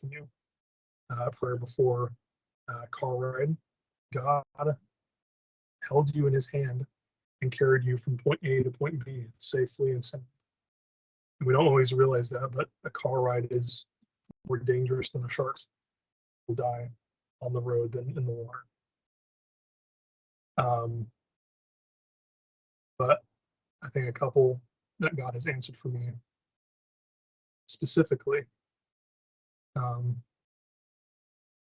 you. Prayer before car ride. God held you in his hand and carried you from point A to point B safely and sound. We don't always realize that, but a car ride is more dangerous than a shark will die on the road than in the water. But I think a couple that God has answered for me specifically.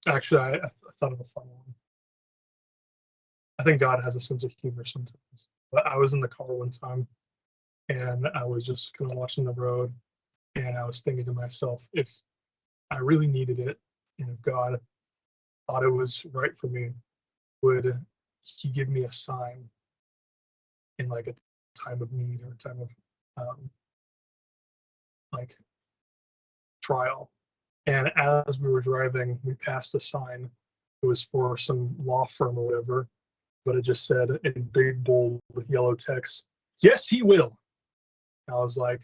Actually, I thought of a fun one. I think God has a sense of humor sometimes. But I was in the car one time and I was just kind of watching the road and I was thinking to myself, if I really needed it and if God thought it was right for me, would he give me a sign in like a time of need or a time of like trial? And as we were driving, we passed a sign. It was for some law firm or whatever, but it just said in big bold yellow text, "Yes, he will." And I was like,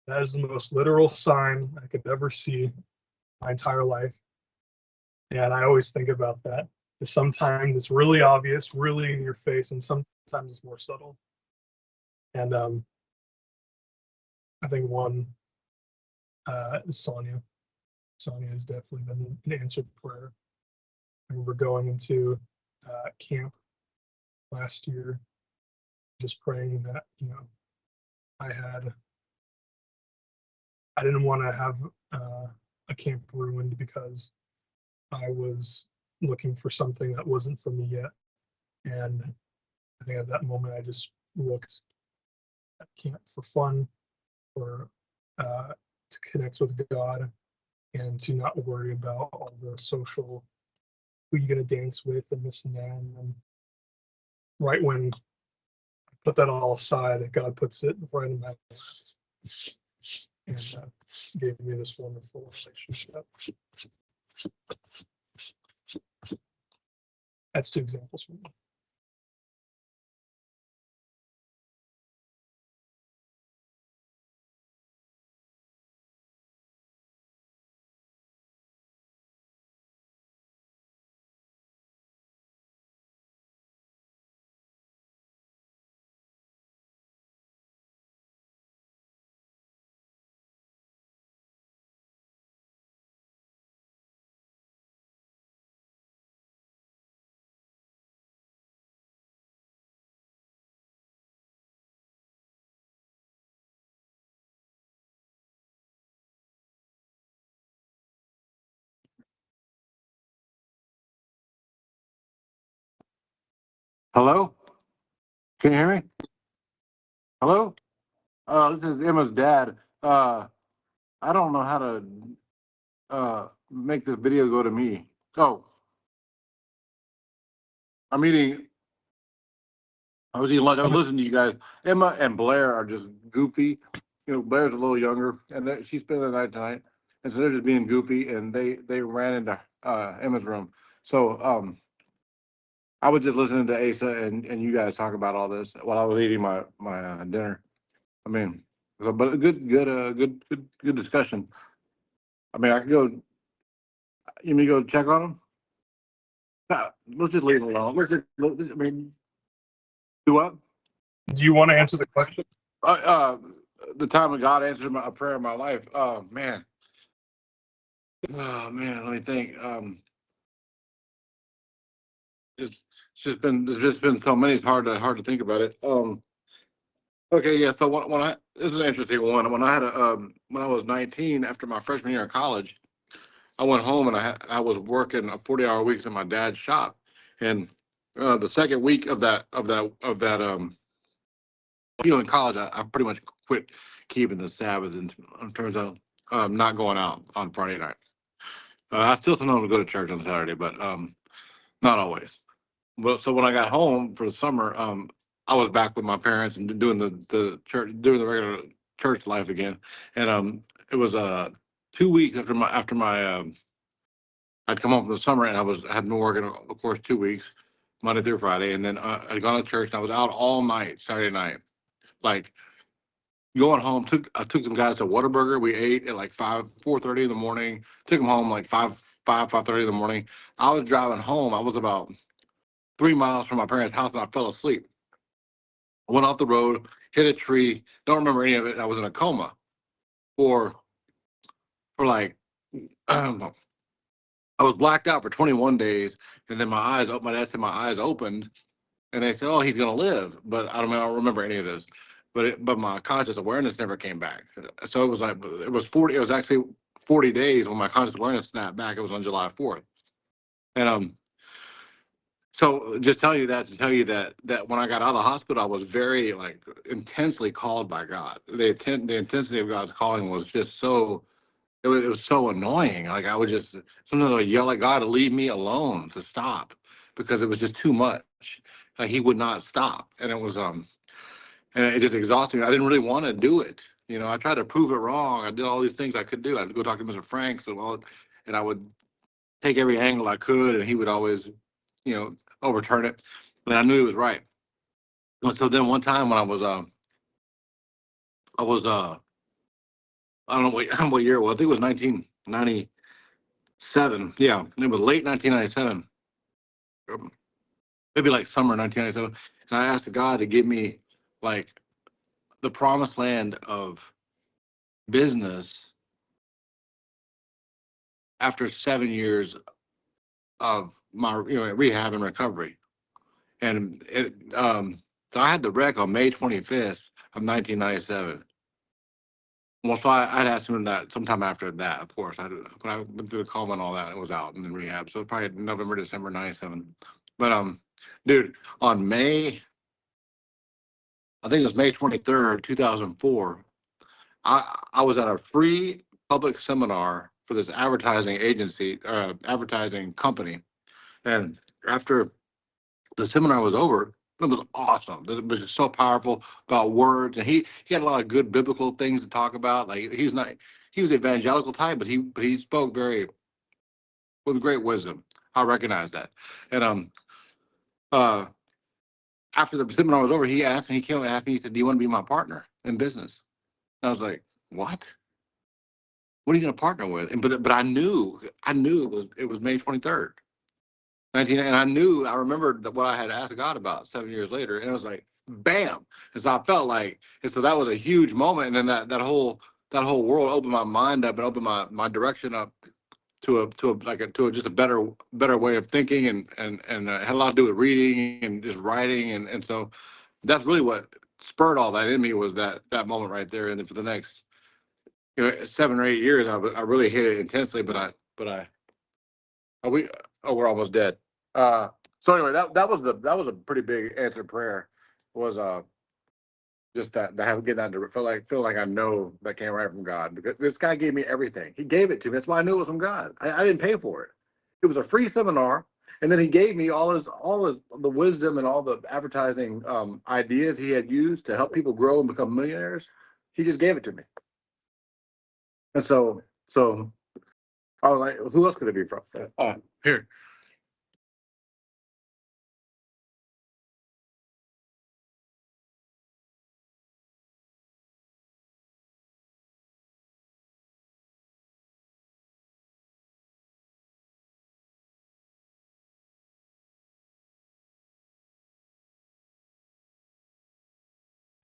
that is the most literal sign I could ever see my entire life. And I always think about that. Sometimes it's really obvious, really in your face, and sometimes it's more subtle. And I think one is Sonia. Sonia has definitely been an answered prayer. I remember going into camp last year, just praying that I didn't want to have a camp ruined because I was looking for something that wasn't for me yet. And I think at that moment, I just looked at camp for fun, or to connect with God, and to not worry about all the social, who you're going to dance with and this and that. And then right when I put that all aside, God puts it right in my lap and gave me this wonderful relationship. That's two examples for me. Hello? Can you hear me? Hello? This is Emma's dad. I don't know how to make this video go to me. Oh, I'm eating. I was eating lunch. I was listening to you guys. Emma and Blair are just goofy. Blair's a little younger, and she's spending the night tonight, and so they're just being goofy. And they ran into Emma's room. So I was just listening to Asa and you guys talk about all this while I was eating my dinner. I mean, but a good discussion. I mean, I could go. You mean go check on them? Let's just leave it alone. I mean, do what? Do you want to answer the question? The time when God answered a prayer in my life. Oh man. Let me think. There's just been so many. It's hard to think about it. Okay, yeah. So this is an interesting one. When I was 19, after my freshman year in college, I went home and I was working 40-hour weeks in my dad's shop, and the second week of that in college, I pretty much quit keeping the Sabbath in terms of not going out on Friday night. I still sometimes go to church on Saturday, but not always. Well, so when I got home for the summer, I was back with my parents and doing the church, doing the regular church life again. And it was 2 weeks after my I'd come home from the summer and I had been working, of course, 2 weeks, Monday through Friday, and then I'd gone to church and I was out all night Saturday night, like going home, I took some guys to Whataburger. We ate at like 4:30 in the morning. Took them home like 5:30 in the morning. I was driving home. I was about 3 miles from my parents' house and I fell asleep. I went off the road, hit a tree. Don't remember any of it. I was in a coma for like I don't know. I was blacked out for 21 days, and then my dad said my eyes opened, and they said, "Oh, he's gonna live," but I don't remember any of this. But my conscious awareness never came back. So it was like it was 40. It was actually 40 days when my conscious awareness snapped back. It was on July 4th, and so just tell you that to tell you that when I got out of the hospital, I was very like intensely called by God. The intensity of God's calling was just so it was so annoying. Like I would just sometimes I would yell at God to leave me alone to stop because it was just too much. Like he would not stop, and it just exhausted me. I didn't really want to do it. You know, I tried to prove it wrong. I did all these things I could do. I'd go talk to Mr. Franks and I would take every angle I could, and he would always, overturn it. But I knew he was right. And so then one time when I was I don't know what year it was. I think it was 1997. Yeah, it was late 1997, maybe like summer 1997. And I asked God to give me like the promised land of business after 7 years of my rehab and recovery. And so I had the wreck on May 25th of 1997. Well, so I'd asked him that sometime after that, of course. When I went through the coma and all that, it was out and in rehab. So probably November, December 97. But dude, on I think it was May 23rd, 2004, I was at a free public seminar for this advertising company. And after the seminar was over, it was awesome. It was just so powerful about words, and he had a lot of good biblical things to talk about. Like he was evangelical type, but he spoke very with great wisdom. I recognize that. And uh after the seminar was over, he came and asked me, he said, "Do you want to be my partner in business?" And I was like, "What? What are you going to partner with?" And but I knew it was May 23rd. 19, and I remembered that what I had asked God about 7 years later, and it was like, bam. And so I felt like, and so that was a huge moment. And then that whole world opened my mind up and opened my direction up to just a better way of thinking, and had a lot to do with reading and just writing, and so that's really what spurred all that in me was that moment right there. And then for the next 7 or 8 years, I really hit it intensely, but oh, we're almost dead. Uh, so anyway, that was a pretty big answered prayer. Was just that to have get that to feel like I know that came right from God, because this guy gave me everything. He gave it to me. That's why I knew it was from God. I didn't pay for it. It was a free seminar, and then he gave me all his the wisdom and all the advertising ideas he had used to help people grow and become millionaires. He just gave it to me, and so I was like, who else could it be from? Here.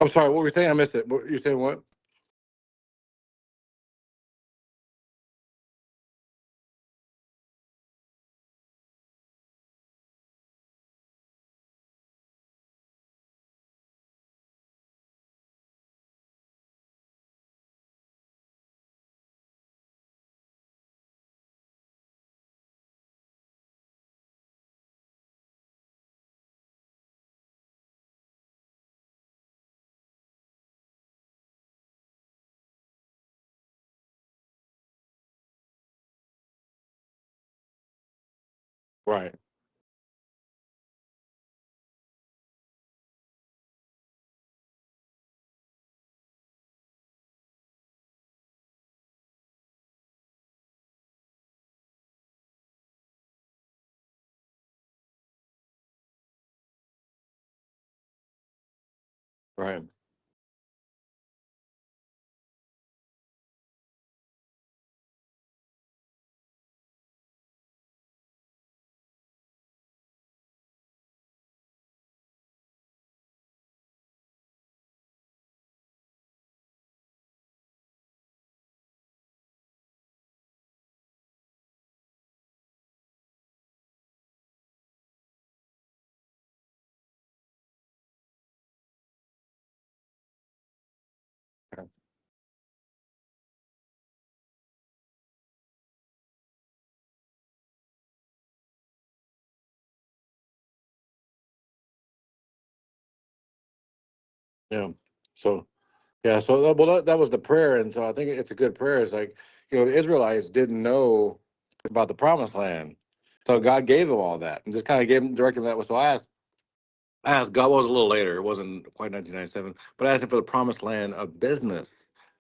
I'm sorry, what were you saying? I missed it. What you saying? What? Right. Right. Yeah. So, yeah. So, that was the prayer. And so I think it's a good prayer. It's like, the Israelites didn't know about the promised land. So God gave them all that and just kind of gave them, directed them that way. So I asked God, well, it was a little later. It wasn't quite 1997, but I asked him for the promised land of business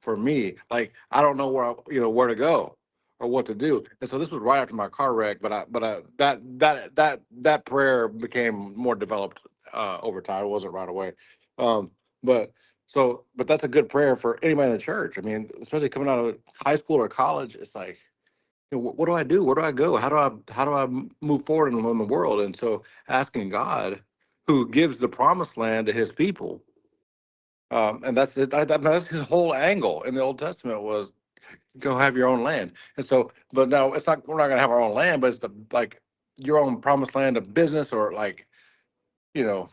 for me. Like, I don't know where to go or what to do. And so this was right after my car wreck, that prayer became more developed over time. It wasn't right away. Um, but but that's a good prayer for anybody in the church. I mean, especially coming out of high school or college, it's like, what do I do? Where do I go? How do I move forward in the world? And so asking God, who gives the promised land to His people, and that's it. That's His whole angle in the Old Testament was go have your own land. And so, but no, it's not. We're not going to have our own land, but it's like your own promised land of business, or like you know,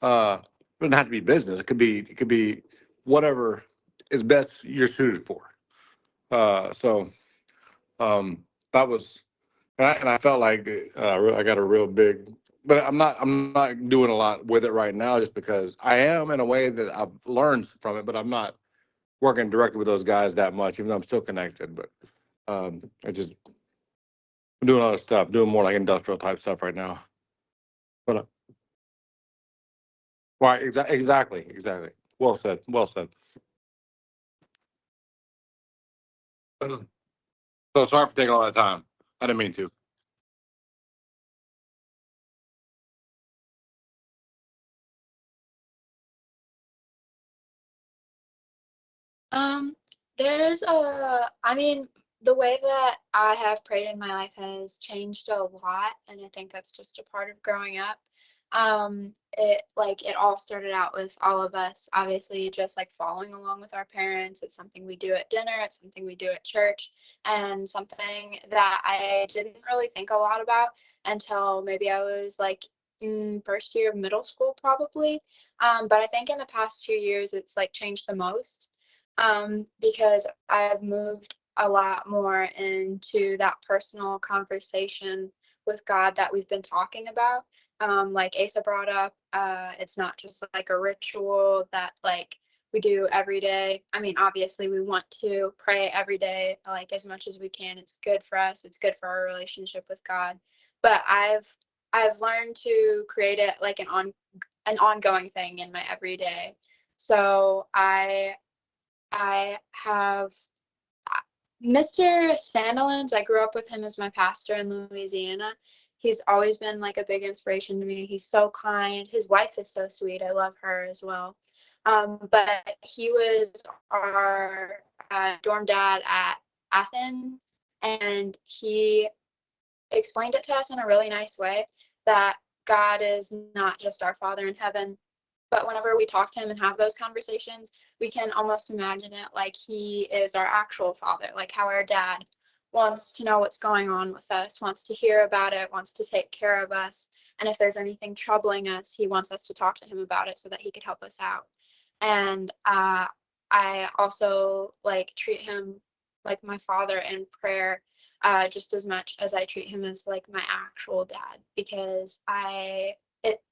it doesn't have to be business. It could be whatever is best you're suited for. So that was. And I felt like I got a real big, but I'm not doing a lot with it right now, just because I am in a way that I've learned from it, but I'm not working directly with those guys that much, even though I'm still connected. But I just I'm doing other stuff, doing more like industrial type stuff right now. But right, exactly. Well said, well said. So sorry for taking all that time. I didn't mean to. Um, I mean, the way that I have prayed in my life has changed a lot, and I think that's just a part of growing up. It all started out with all of us, obviously, just like following along with our parents. It's something we do at dinner, it's something we do at church, and something that I didn't really think a lot about until maybe I was like in first year of middle school, probably. But I think in the past 2 years, it's like changed the most because I've moved a lot more into that personal conversation with God that we've been talking about. Like Asa brought up, it's not just like a ritual that like we do every day. I mean, obviously we want to pray every day, like as much as we can. It's good for us. It's good for our relationship with God. But I've learned to create it like an ongoing thing in my everyday. So I have Mr. Sandilands. I grew up with him as my pastor in Louisiana. He's always been like a big inspiration to me. He's so kind. His wife is so sweet. I love her as well. But he was our dorm dad at Athens, and he explained it to us in a really nice way that God is not just our Father in heaven, but whenever we talk to him and have those conversations, we can almost imagine it like he is our actual father, like how our dad wants to know what's going on with us, wants to hear about it, wants to take care of us. And if there's anything troubling us, he wants us to talk to him about it so that he could help us out. And I also like treat him like my father in prayer just as much as I treat him as like my actual dad, because it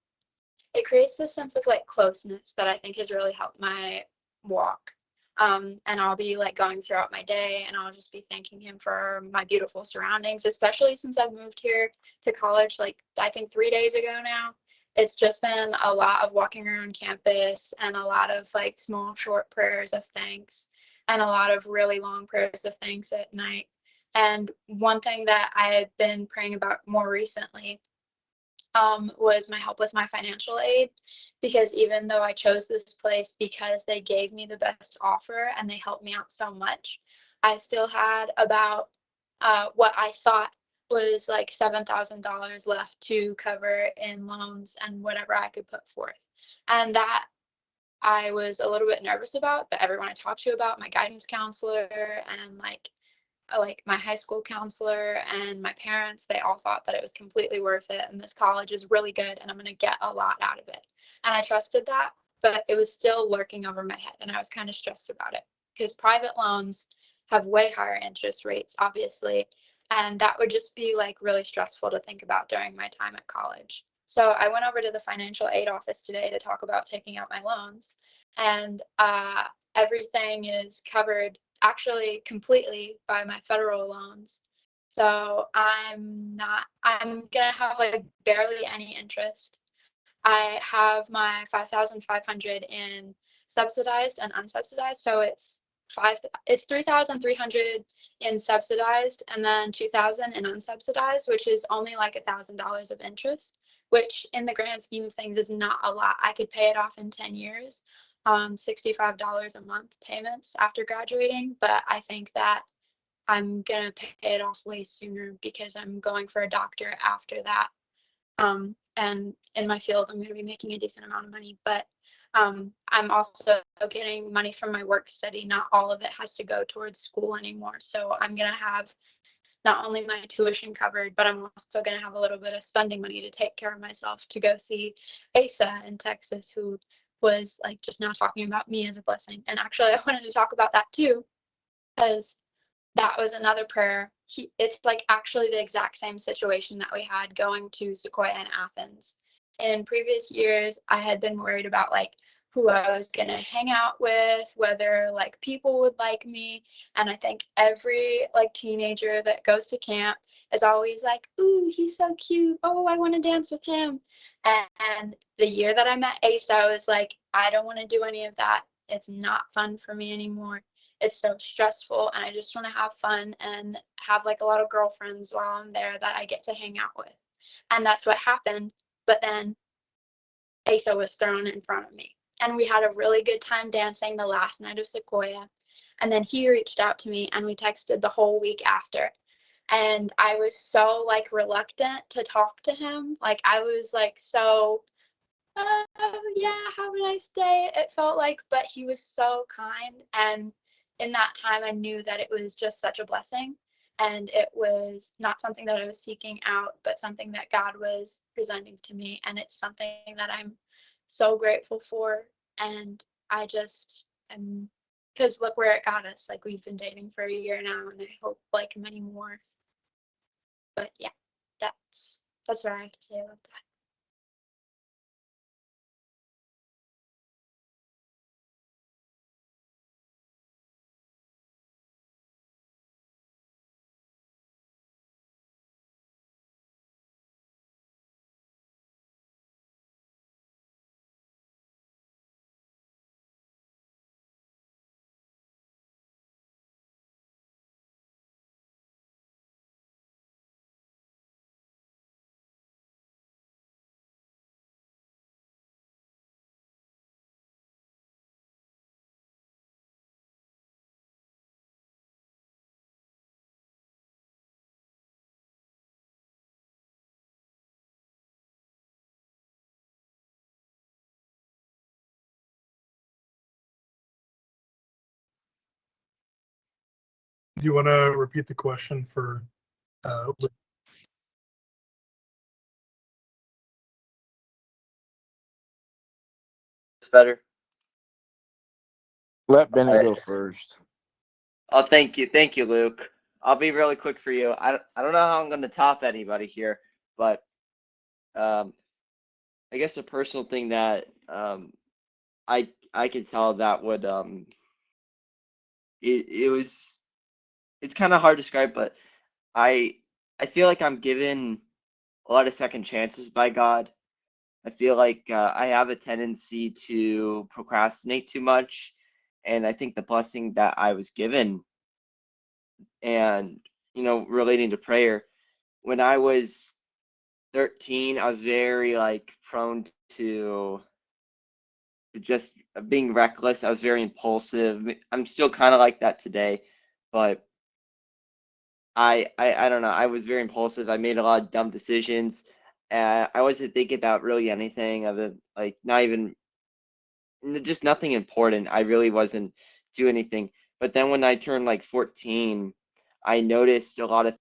it creates this sense of like closeness that I think has really helped my walk. And I'll be like going throughout my day and I'll just be thanking him for my beautiful surroundings, especially since I've moved here to college, like I think 3 days ago now. It's just been a lot of walking around campus and a lot of like small, short prayers of thanks and a lot of really long prayers of thanks at night. And one thing that I had been praying about more recently was my help with my financial aid, because even though I chose this place because they gave me the best offer and they helped me out so much, I still had about what I thought was like $7,000 left to cover in loans and whatever I could put forth. And that I was a little bit nervous about, but everyone I talked to about, my guidance counselor and like my high school counselor and my parents, they all thought that it was completely worth it and this college is really good and I'm going to get a lot out of it. And I trusted that, but it was still lurking over my head and I was kind of stressed about it because private loans have way higher interest rates, obviously. And that would just be like really stressful to think about during my time at college. So I went over to the financial aid office today to talk about taking out my loans, and everything is covered actually completely by my federal loans. So I'm gonna have like barely any interest. I have my 5,500 in subsidized and unsubsidized. So it's 3,300 in subsidized and then 2,000 in unsubsidized, which is only like $1,000 of interest, which in the grand scheme of things is not a lot. I could pay it off in 10 years on $65 a month payments after graduating, but I think that I'm gonna pay it off way sooner because I'm going for a doctorate after that. And in my field, I'm going to be making a decent amount of money, but I'm also getting money from my work study. Not all of it has to go towards school anymore. So I'm going to have not only my tuition covered, but I'm also going to have a little bit of spending money to take care of myself to go see Asa in Texas, who was like just now talking about me as a blessing. And actually, I wanted to talk about that too, because that was another prayer. It's like actually the exact same situation that we had going to Sequoia and Athens. In previous years, I had been worried about like who I was going to hang out with, whether like people would like me. And I think every like teenager that goes to camp is always like, ooh, he's so cute. Oh, I want to dance with him. And the year that I met Asa, I was like, I don't want to do any of that. It's not fun for me anymore. It's so stressful, and I just want to have fun and have like a lot of girlfriends while I'm there that I get to hang out with. And that's what happened. But then Asa was thrown in front of me, and we had a really good time dancing the last night of Sequoia. And then he reached out to me, and we texted the whole week after. And I was so like reluctant to talk to him. Like I was like so yeah, how would I stay? It felt like, but he was so kind. And in that time, I knew that it was just such a blessing. And it was not something that I was seeking out, but something that God was presenting to me. And it's something that I'm so grateful for. And I just am, because look where it got us. Like we've been dating for a year now, and I hope like many more. But yeah, that's what I have to say about that. Do you want to repeat the question for It's better. Let Benny Alright. go first. Oh, thank you, Luke. I'll be really quick for you. I don't know how I'm going to top anybody here, but I guess a personal thing that I could tell that would it's kind of hard to describe, but I feel like I'm given a lot of second chances by God. I feel like I have a tendency to procrastinate too much, and I think the blessing that I was given, and relating to prayer, when I was 13, I was very like prone to just being reckless. I was very impulsive. I'm still kind of like that today, but I don't know. I was very impulsive. I made a lot of dumb decisions. I wasn't thinking about really anything other like not even just nothing important. I really wasn't doing anything. But then when I turned like 14, I noticed a lot of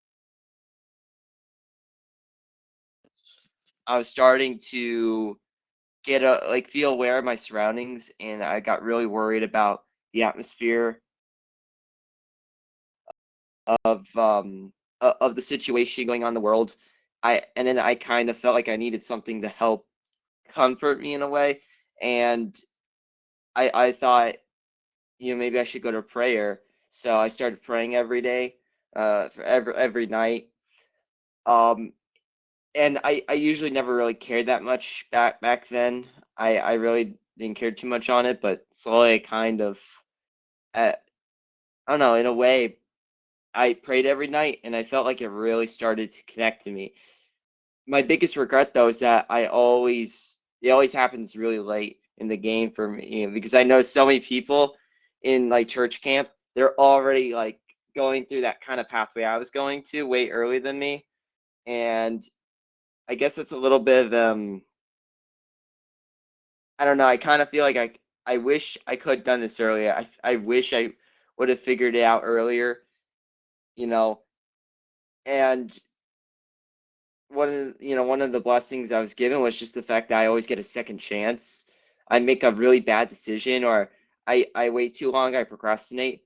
I was starting to get feel aware of my surroundings, and I got really worried about the atmosphere of the situation going on in the world. and then I kind of felt like I needed something to help comfort me in a way. And I thought, maybe I should go to prayer. So I started praying every day, for every night. Um, and I usually never really cared that much back then. I really didn't care too much on it, but slowly I kind of, uh, I don't know, in a way, I prayed every night and I felt like it really started to connect to me. My biggest regret though is that it always happens really late in the game for me, because I know so many people in like church camp, they're already like going through that kind of pathway I was going to way earlier than me. And I guess it's a little bit of I don't know, I kind of feel like I wish I could have done this earlier. I wish I would have figured it out earlier, you know. And one of the blessings I was given was just the fact that I always get a second chance. I make a really bad decision, or I wait too long, I procrastinate,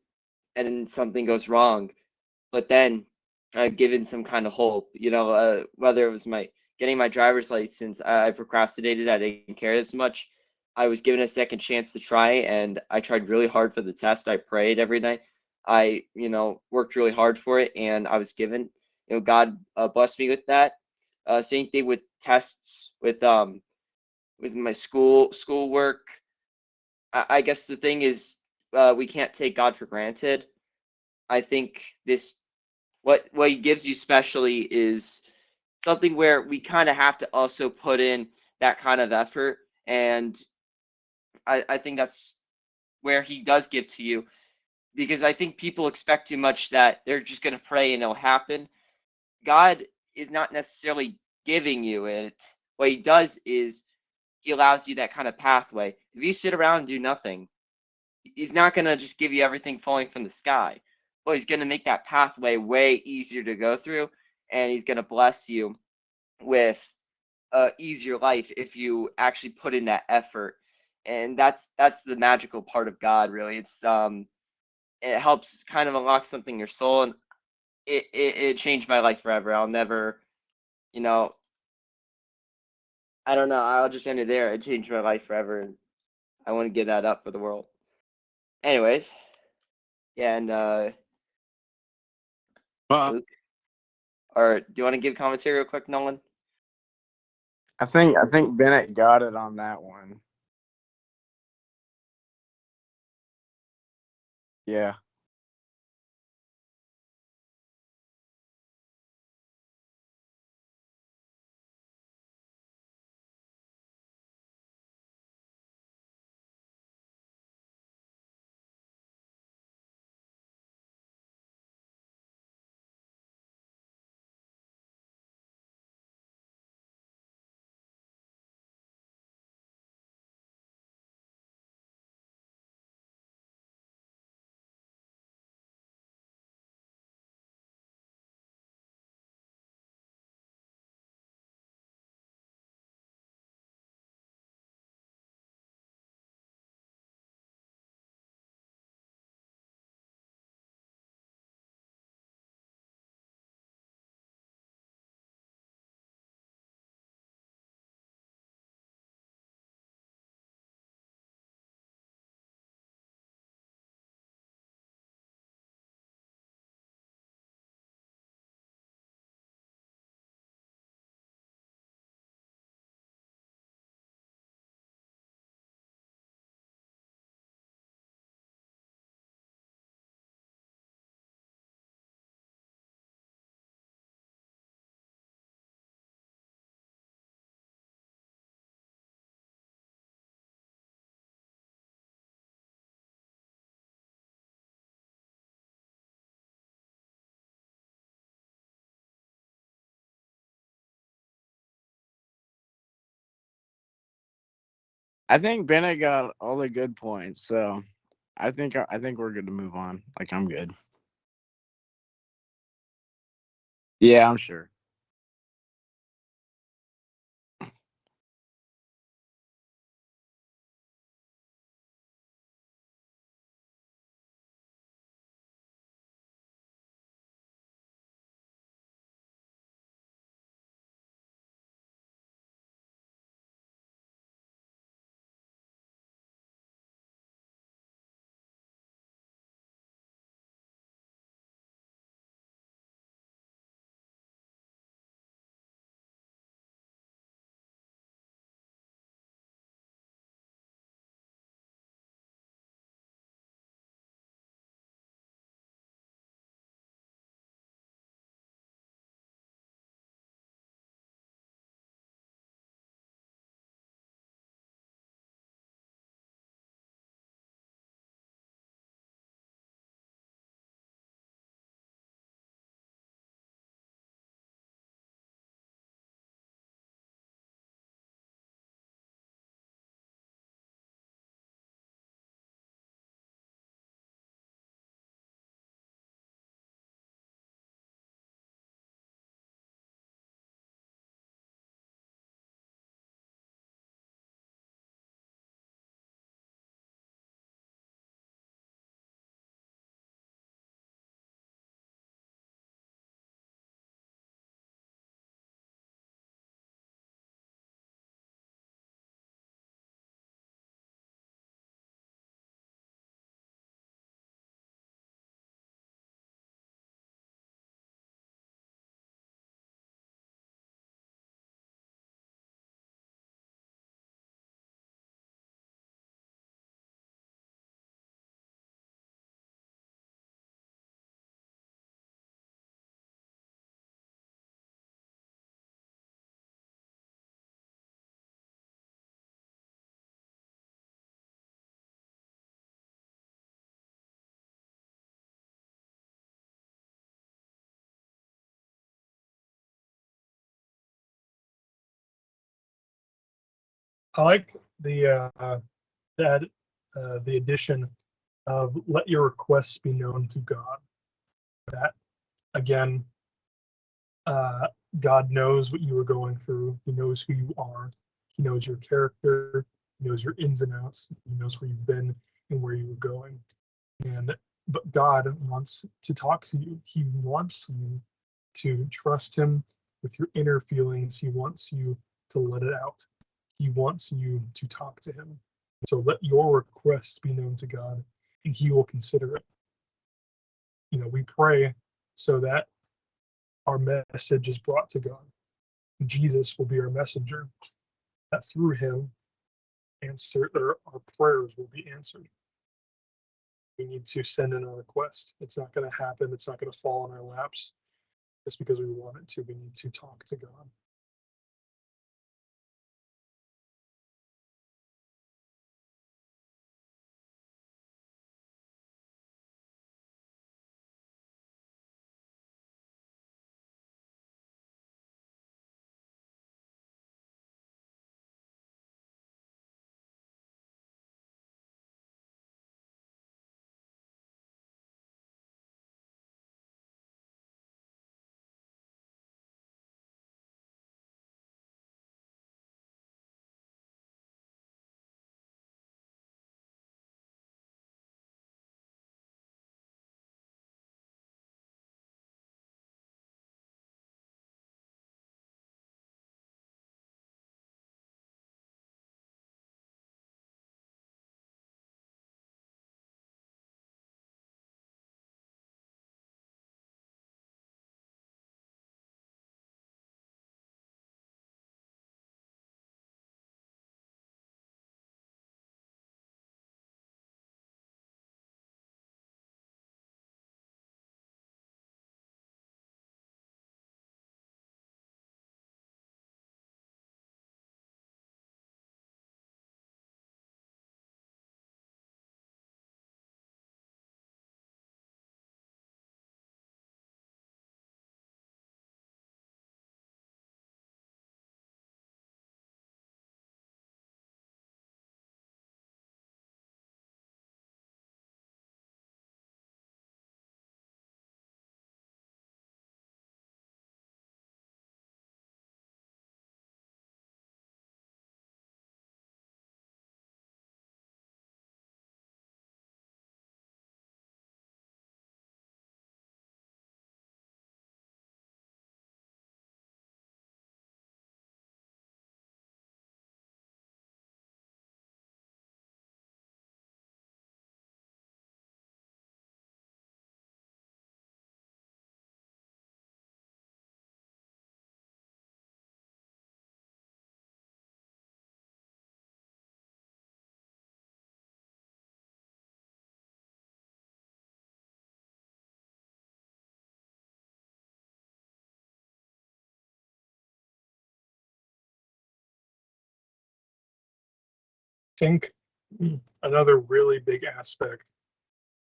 and then something goes wrong. But then I've given some kind of hope, whether it was my getting my driver's license, I procrastinated, I didn't care as much. I was given a second chance to try, and I tried really hard for the test. I prayed every night. I, worked really hard for it, and I was given, God blessed me with that. Same thing with tests, with my schoolwork. I guess the thing is, we can't take God for granted. I think what he gives you specially is something where we kind of have to also put in that kind of effort. And I think that's where he does give to you, because I think people expect too much, that they're just going to pray and it'll happen. God is not necessarily giving you it. What he does is he allows you that kind of pathway. If you sit around and do nothing, he's not going to just give you everything falling from the sky, but he's going to make that pathway way easier to go through, and he's going to bless you with a easier life if you actually put in that effort. And that's the magical part of God, really. It helps kind of unlock something in your soul, and it changed my life forever. I'll never, you know, I don't know. I'll just end it there. It changed my life forever, and I want to give that up for the world. Anyways, yeah, and Well, Luke, or do you want to give commentary real quick, Nolan? I think Bennett got it on that one. Yeah. I think Bennett got all the good points, so I think we're good to move on. Like, I'm good. Yeah, I'm sure. I like that the addition of let your requests be known to God. That again, uh, God knows what you are going through. He knows who you are. He knows your character. He knows your ins and outs. He knows where you've been and where you were going. And but God wants to talk to you. He wants you to trust him with your inner feelings. He wants you to let it out. He wants you to talk to him. So let your requests be known to God, and he will consider it. We pray so that our message is brought to God. Jesus will be our messenger, that through him our prayers will be answered. We need to send in a request. It's not going to happen. It's not going to fall in our laps just because we want it to. We need to talk to God. I think another really big aspect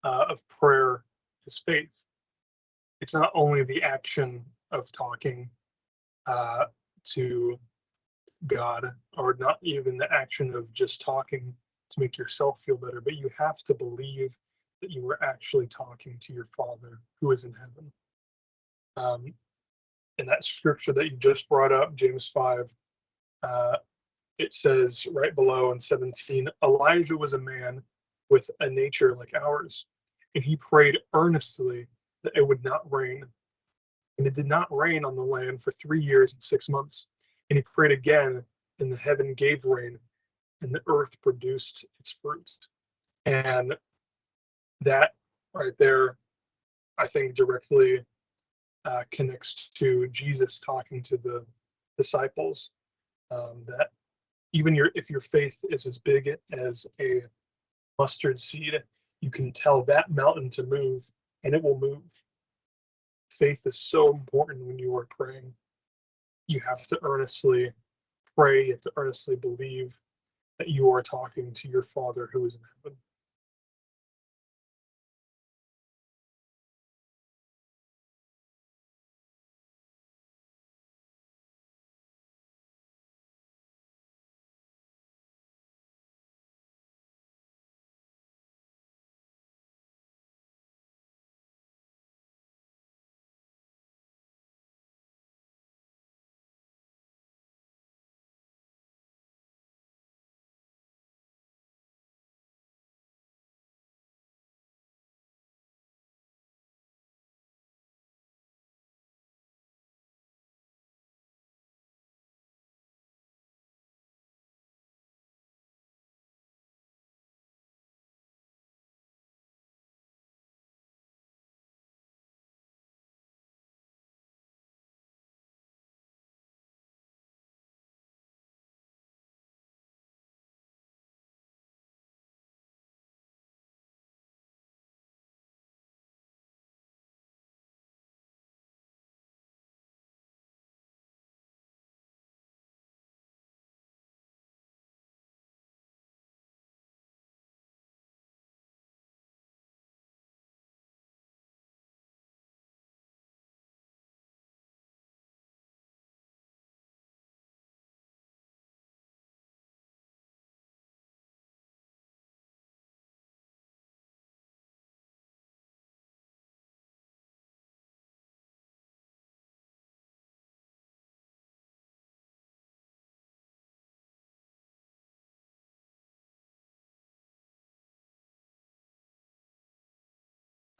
of prayer is faith. It's not only the action of talking uh, to God, or not even the action of just talking to make yourself feel better, but you have to believe that you are actually talking to your Father who is in heaven. In that scripture that you just brought up, James 5, uh, it says right below in 17, Elijah was a man with a nature like ours, and he prayed earnestly that it would not rain. And it did not rain on the land for 3 years and 6 months. And he prayed again, and the heaven gave rain, and the earth produced its fruit. And that right there, I think, directly connects to Jesus talking to the disciples. That even if your faith is as big as a mustard seed, you can tell that mountain to move, and it will move. Faith is so important when you are praying. You have to earnestly pray, you have to earnestly believe that you are talking to your Father who is in heaven.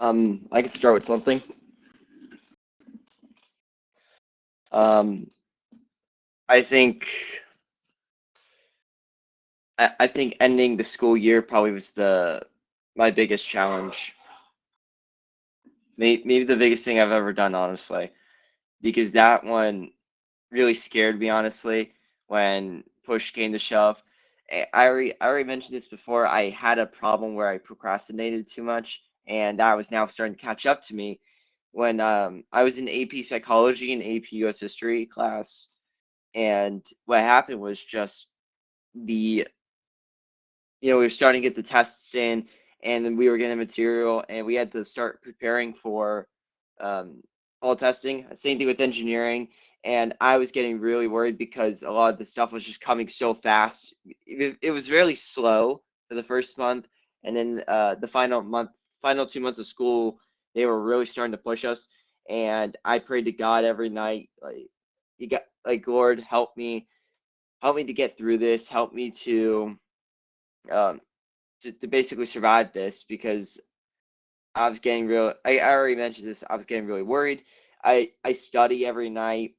I can start with something. I think I think ending the school year probably was my biggest challenge. Maybe the biggest thing I've ever done, honestly, because that one really scared me, honestly, when push came to shove. I already mentioned this before. I had a problem where I procrastinated too much, and that was now starting to catch up to me when I was in AP Psychology and AP US History class, and what happened was just the we were starting to get the tests in, and then we were getting material, and we had to start preparing for all testing. Same thing with engineering, and I was getting really worried because a lot of the stuff was just coming so fast. It was really slow for the first month, and then the final 2 months of school, they were really starting to push us. And I prayed to God every night, like Lord, help me to get through this, help me um, to basically survive this because I was getting real. I already mentioned this. I was getting really worried. I study every night,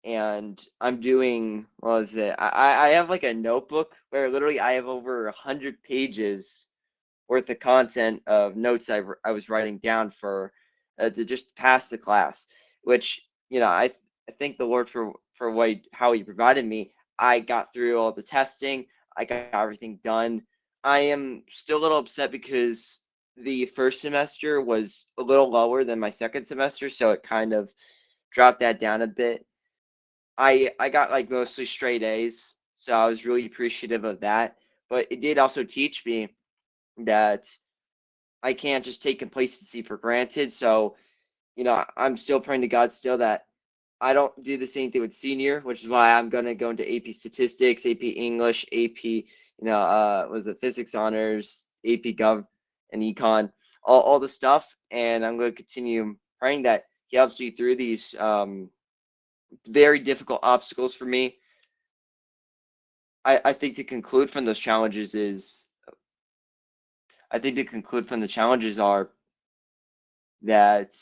and I'm doing what was it? I have like a notebook where literally I have over 100 pages worth of content of notes I was writing down for to just pass the class. Which I thank the Lord for how He provided me. I got through all the testing. I got everything done. I am still a little upset because the first semester was a little lower than my second semester, so it kind of dropped that down a bit. I got like mostly straight A's, so I was really appreciative of that. But it did also teach me that I can't just take complacency for granted. So, I'm still praying to God still that I don't do the same thing with senior, which is why I'm gonna go into AP Statistics, AP English, AP, was it Physics Honors, AP Gov, and Econ, all the stuff, and I'm gonna continue praying that He helps me through these very difficult obstacles for me. I think to conclude from those challenges is, I think to conclude from the challenges are that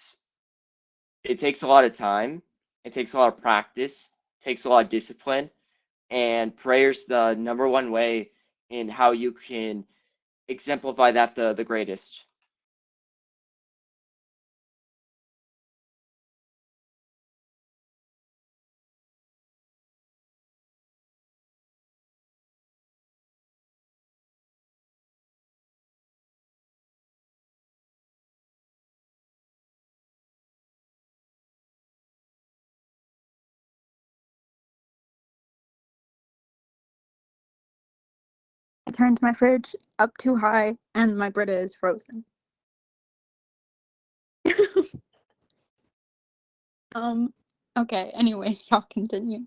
it takes a lot of time, it takes a lot of practice, it takes a lot of discipline, and prayer's the number one way in how you can exemplify that the greatest. I turned my fridge up too high and my Brita is frozen. Okay, anyways, y'all continue.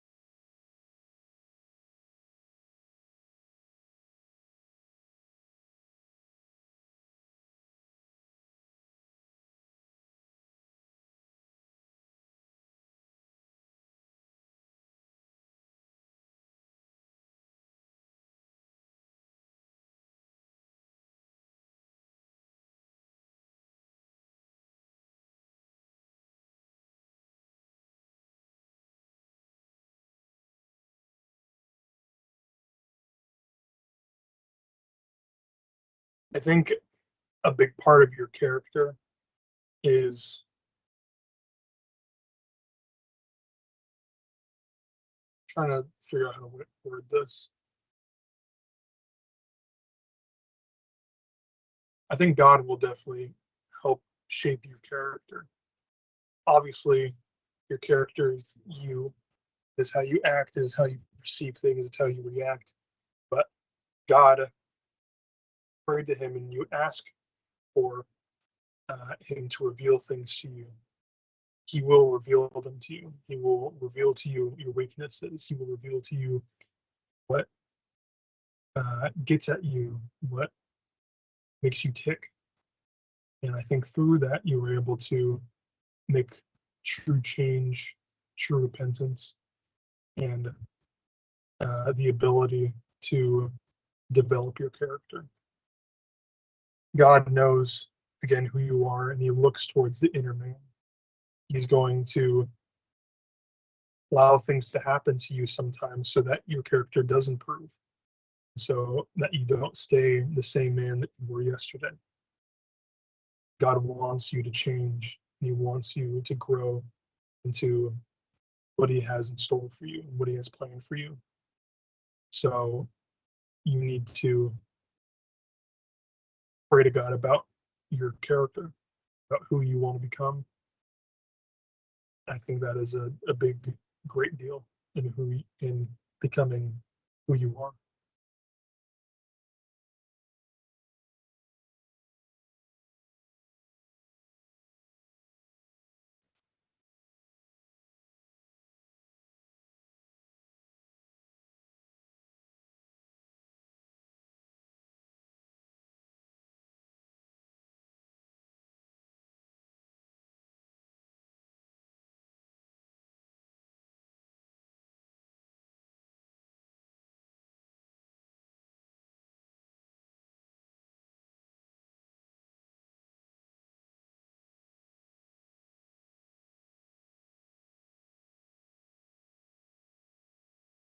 I think a big part of your character is trying to figure out how to word this. I think God will definitely help shape your character. Obviously, your character is you, is how you act, is how you perceive things, it's how you react. But God, pray to Him and you ask for Him to reveal things to you. He will reveal them to you. He will reveal to you your weaknesses. He will reveal to you what gets at you, what makes you tick. And I think through that, you were able to make true change, true repentance, and the ability to develop your character. God knows again who you are, and he looks towards the inner man. He's going to allow things to happen to you sometimes so that your character does improve, so that you don't stay the same man that you were yesterday. God wants you to change, and he wants you to grow into what he has in store for you and what he has planned for you. So you need to pray to God about your character, about who you want to become. I think that is a big, great deal in becoming who you are.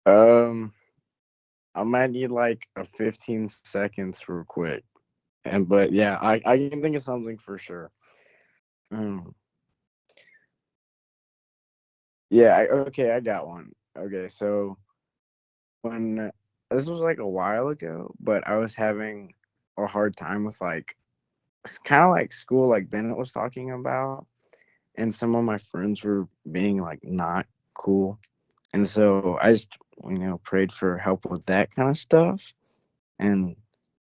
Um, I might need like a 15 seconds real quick. But yeah, I can think of something for sure. Um, yeah, okay, I got one. Okay, so when this was like a while ago, but I was having a hard time with like kind of like school, like Bennett was talking about, and some of my friends were being like not cool, and so I just prayed for help with that kind of stuff, and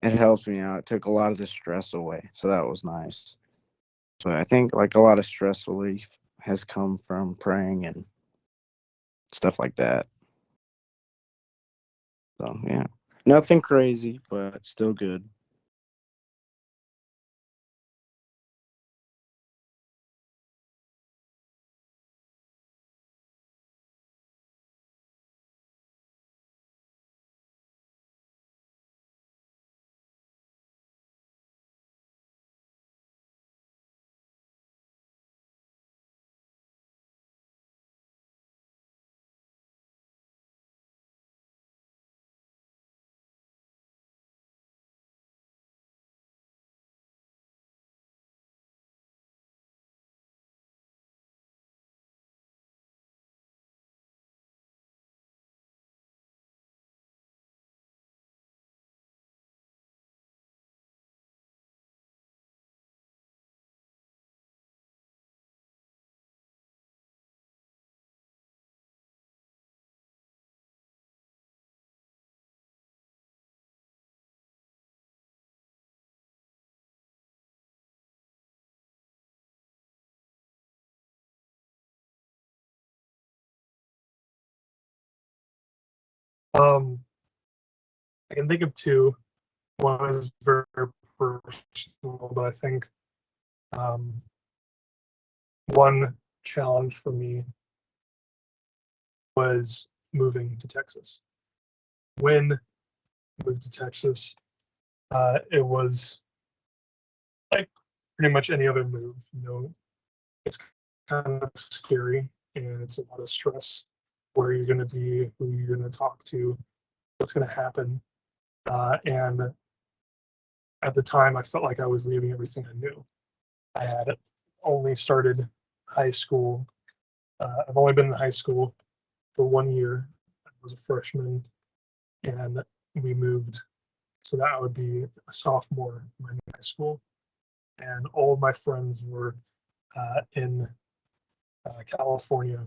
it helped me out. It took a lot of the stress away, so that was nice. So I think like a lot of stress relief has come from praying and stuff like that. So yeah, nothing crazy, but still good. Um, I can think of two. One is very personal, but I think um, one challenge for me was moving to Texas. When I moved to Texas, it was like pretty much any other move. It's kind of scary and it's a lot of stress. Where you're going to be, who you're going to talk to, what's going to happen. And at the time, I felt like I was leaving everything I knew. I had only started high school. I've only been in high school for 1 year. I was a freshman, and we moved. So that would be a sophomore in my high school. And all of my friends were in California,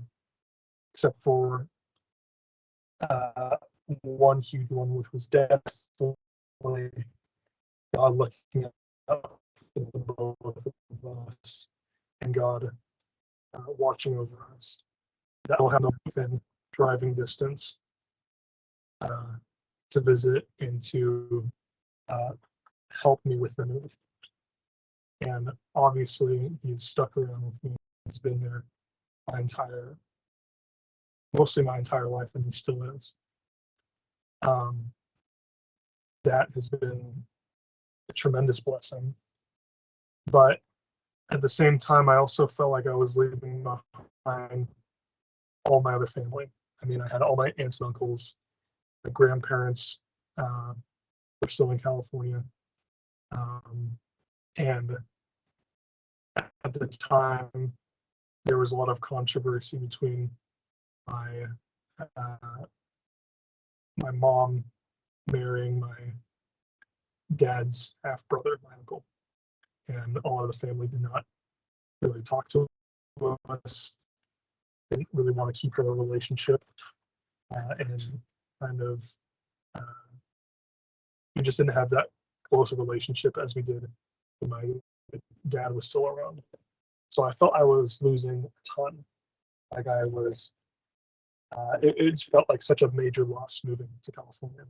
except for one huge one, which was definitely God looking up for the both of us and God watching over us. That will have within driving distance to visit and to uh, help me with the move. And obviously, he's stuck around with me. He's been there mostly my entire life, and he still is. That has been a tremendous blessing. But at the same time, I also felt like I was leaving behind all my other family. I mean, I had all my aunts and uncles, my grandparents were still in California. And at the time, there was a lot of controversy between my uh, my mom marrying my dad's half brother, my uncle, and a lot of the family did not really talk to us. Didn't really want to keep a relationship, and kind of uh, we just didn't have that close a relationship as we did when my dad was still around. So I felt I was losing a ton. Like I was, it felt like such a major loss moving to California.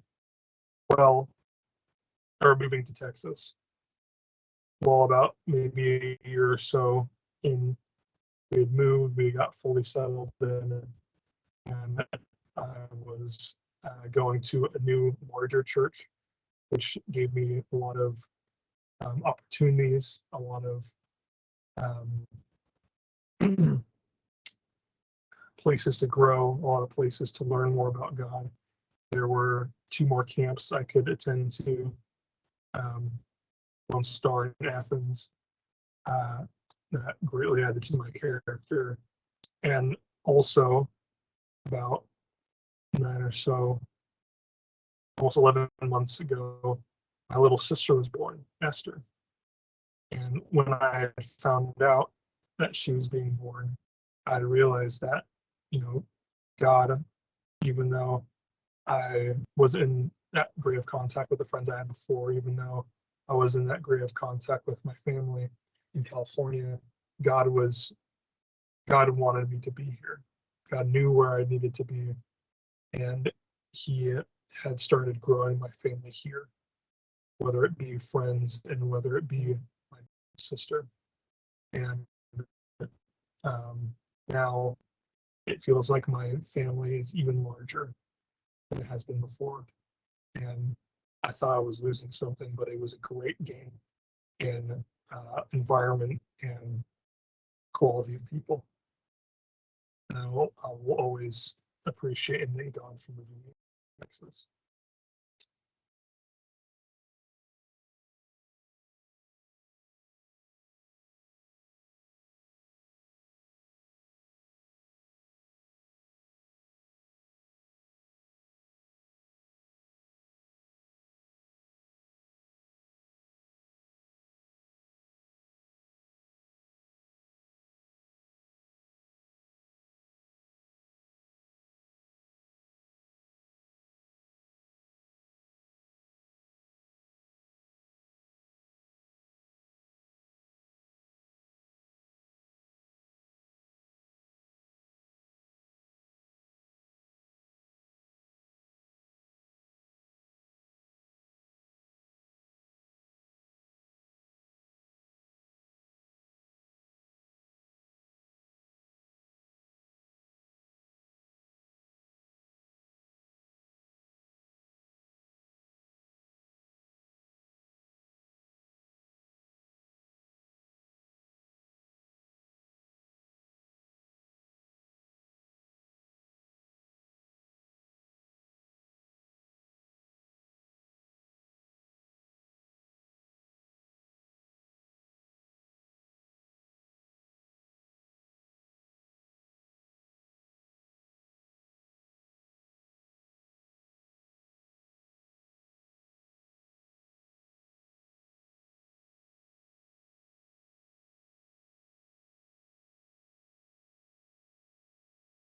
Well, or moving to Texas. Well, about maybe a year or so in, we had moved, we got fully settled in, and I was going to a new larger church, which gave me a lot of opportunities, a lot of places to grow, a lot of places to learn more about God. There were 2 more camps I could attend to. Lone Star in Athens, that greatly added to my character. And also, about 9 or so, almost 11 months ago, my little sister was born, Esther. And when I found out that she was being born, I realized that, God, even though I was in that degree of contact with the friends I had before, even though I was in that degree of contact with my family in California, God wanted me to be here. God knew where I needed to be, and He had started growing my family here, whether it be friends and whether it be my sister. And now it feels like my family is even larger than it has been before. And I thought I was losing something, but it was a great gain in environment and quality of people. And I will always appreciate and thank God for moving me to Texas.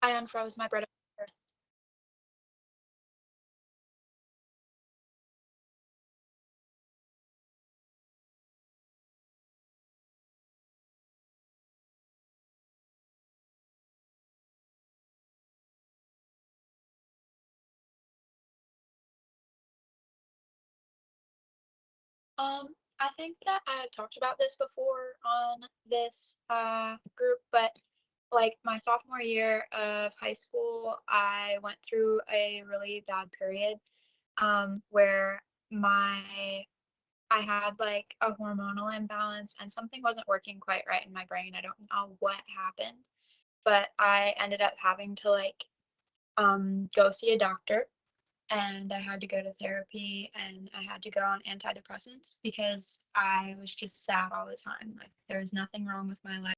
I unfroze my Brita. I think that I have talked about this before on this group, but like my sophomore year of high school, I went through a really bad period where my I had like a hormonal imbalance and something wasn't working quite right in my brain. I don't know what happened, but I ended up having to like go see a doctor, and I had to go to therapy and I had to go on antidepressants because I was just sad all the time. Like there was nothing wrong with my life.